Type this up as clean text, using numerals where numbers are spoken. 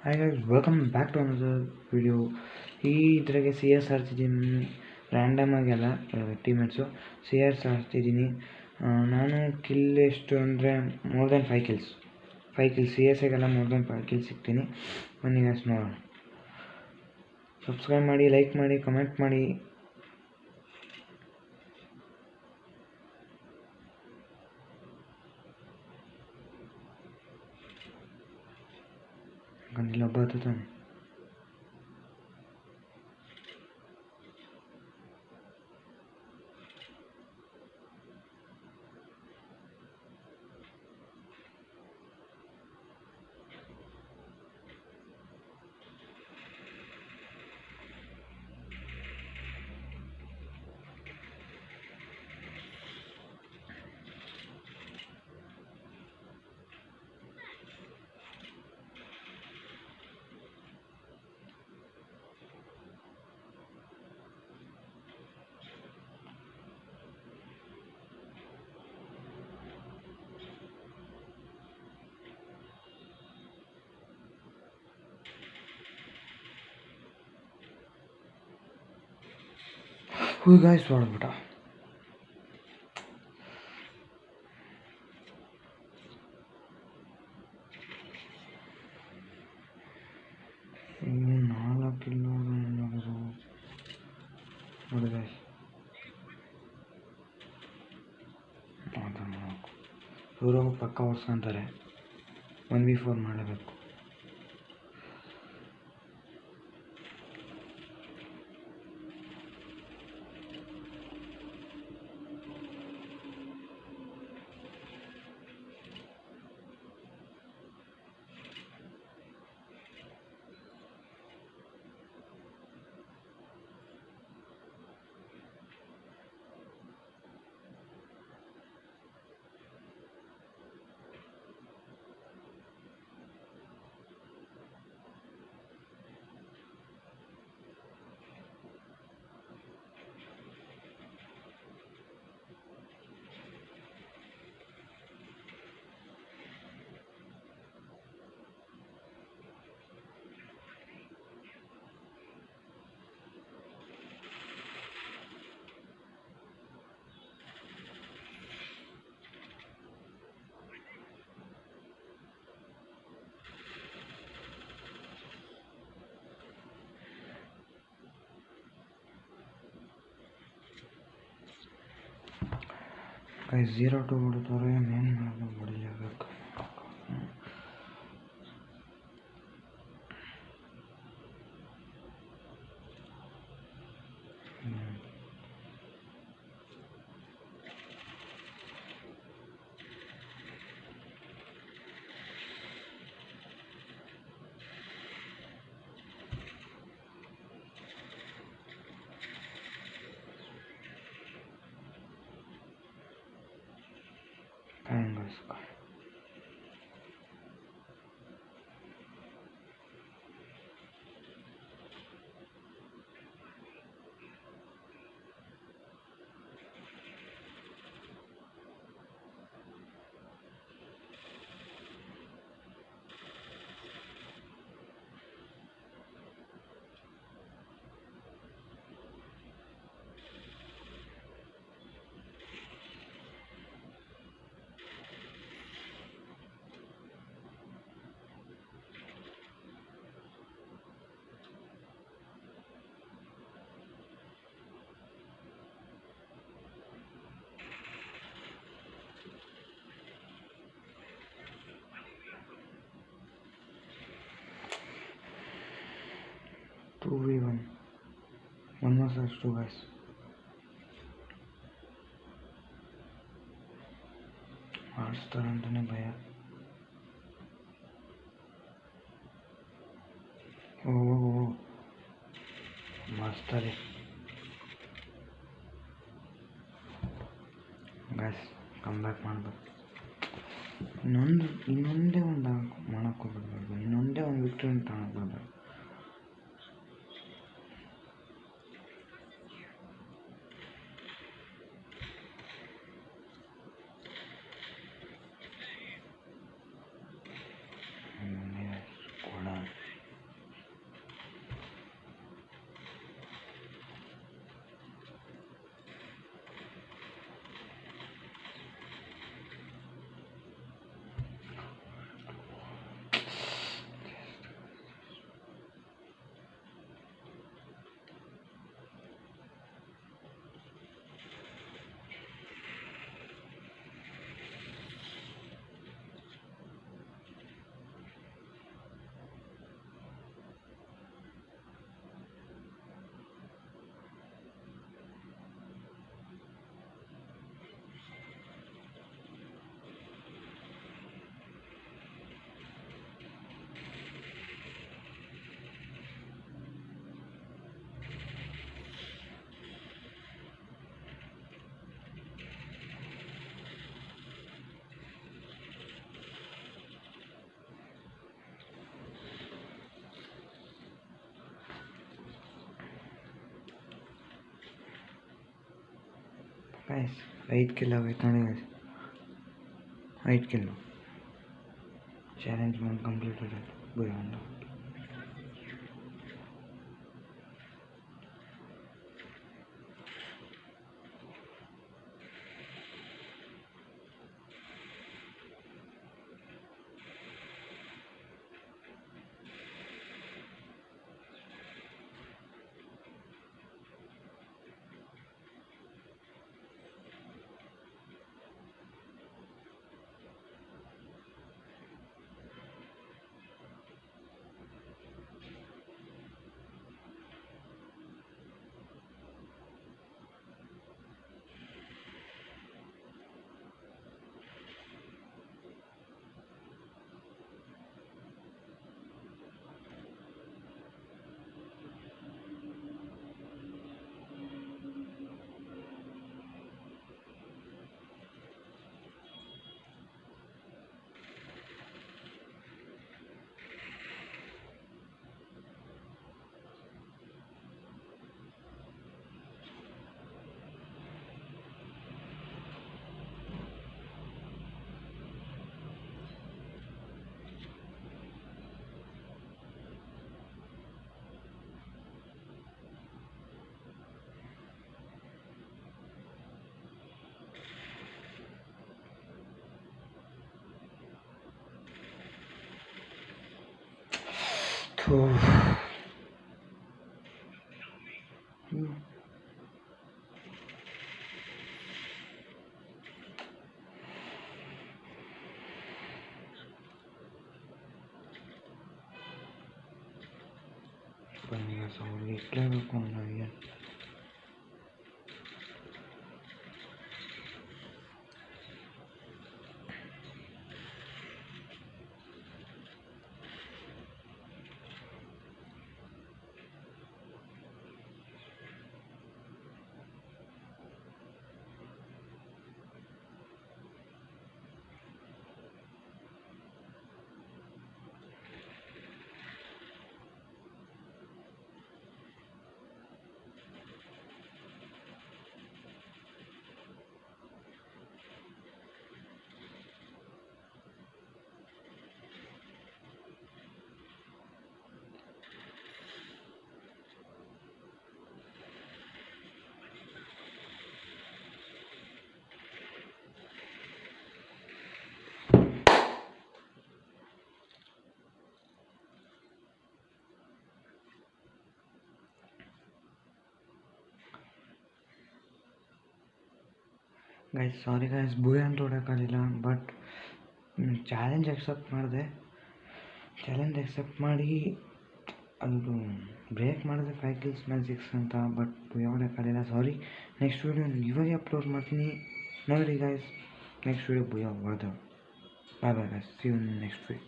Hi guys, welcome back to another video. ಇದ್ರಾಗೆ C S ಆಡ್ತಿದ್ದೀನಿ. Random ಆಗೆಲ್ಲ teammates C S ಆಡ್ತಿದ್ದೀನಿ. ನಾನು ಕಿಲ್ ಎಷ್ಟು ಅಂದರೆ more than 5 kills. C S ಆಗೆಲ್ಲ ಮೋರ್ ದೆನ್ 5 ಕಿಲ್ಸ್ ಸಿಗ್ತೀನಿ. ಬನ್ನಿ ಗೈಸ್ ನೋಡೋಣ. ಸಬ್ಸ್ಕ್ರೈಬ್ ಮಾಡಿ, ಲೈಕ್ ಮಾಡಿ, ಕಮೆಂಟ್ ಮಾಡಿ. ಇಲ್ಲೊಬ್ಬ ಹತ್ತಾನೆ. ಗಾಯ್ಸ್ ಹೊಡೆದ್ಬಿಟ್ಟ. ಇನ್ನು 4 ಕಿಲೋ ನೋಡಿ ಗಾಯ್ಸ್. ಇವರು ಪಕ್ಕ ಹೊಡ್ಸ್ಕೊಂತಾರೆ. 1v4 ಮಾಡಬೇಕು. ಗೈಸ್ 0-2 ಹೊಡಿತಾರೆ. ಏನು ಮಾಡೋದು, ಹೊಡಿಲೇಬೇಕು. Guys. 2v1 1 vs 2 guys. ಆಡಿಸ್ತಾರಂತಾನೆ ಭಯ. ಮಾಡಿಸ್ತಾರೆ ಗೈಸ್. ಕಮ್ ಬ್ಯಾಕ್ ಮಾಡಬೇಕು. ಇನ್ನೊಂದೇ ಒಂದು ಮಾಡೋಕ್ಕೋಗ್ಬಿಡ್ಬಾರ್ದು. ಇನ್ನೊಂದೇ ಒಂದು ವಿಕ್ಟ್ರಿ ತಗೊಳ್ಬಾರ್ದು. ಕೊಡ ಗೈಸ್ 5 ಕಿಲ್ ಆಗೈತೆ ನೋಡಿ ಗೈಸ್, 5 ಕಿಲ್. ಚಾಲೆಂಜ್ ಮಾಡಿ ಕಂಪ್ಲೀಟೆಡ್ ಬುಯಾಂಡ. ಬನ್ನಿ ಅವ್ರಿಗೆ ಇಟ್ಲೇಬೇಕು ನನಗೆ. ಗೈಸ್ ಸಾರಿ ಗೈಸ್, ಬೂಯ್ ಅಂತ ಹೊಡೋಕ್ಕಾಗಲಿಲ್ಲ. ಬಟ್ ಚಾಲೆಂಜ್ ಎಕ್ಸೆಪ್ಟ್ ಮಾಡಿದೆ. ಚಾಲೆಂಜ್ ಎಕ್ಸೆಪ್ಟ್ ಮಾಡಿ ಅದು ಬ್ರೇಕ್ ಮಾಡಿದೆ 5 kills ಮೇಲೆ 6 ಅಂತ. ಬಟ್ ಬೂಯ್ ಹೊಡೋಕ್ಕಾಗಲಿಲ್ಲ, ಸಾರಿ. ನೆಕ್ಸ್ಟ್ ವೀಡಿಯೋ ಇವಾಗೆ ಅಪ್ಲೋಡ್ ಮಾಡ್ತೀನಿ ನೋಡಿ ಗೈಸ್. ನೆಕ್ಸ್ಟ್ ವೀಡಿಯೋ ಬೂಯ್ ಹೊಡೆದು. Bye bye guys, see you next weak.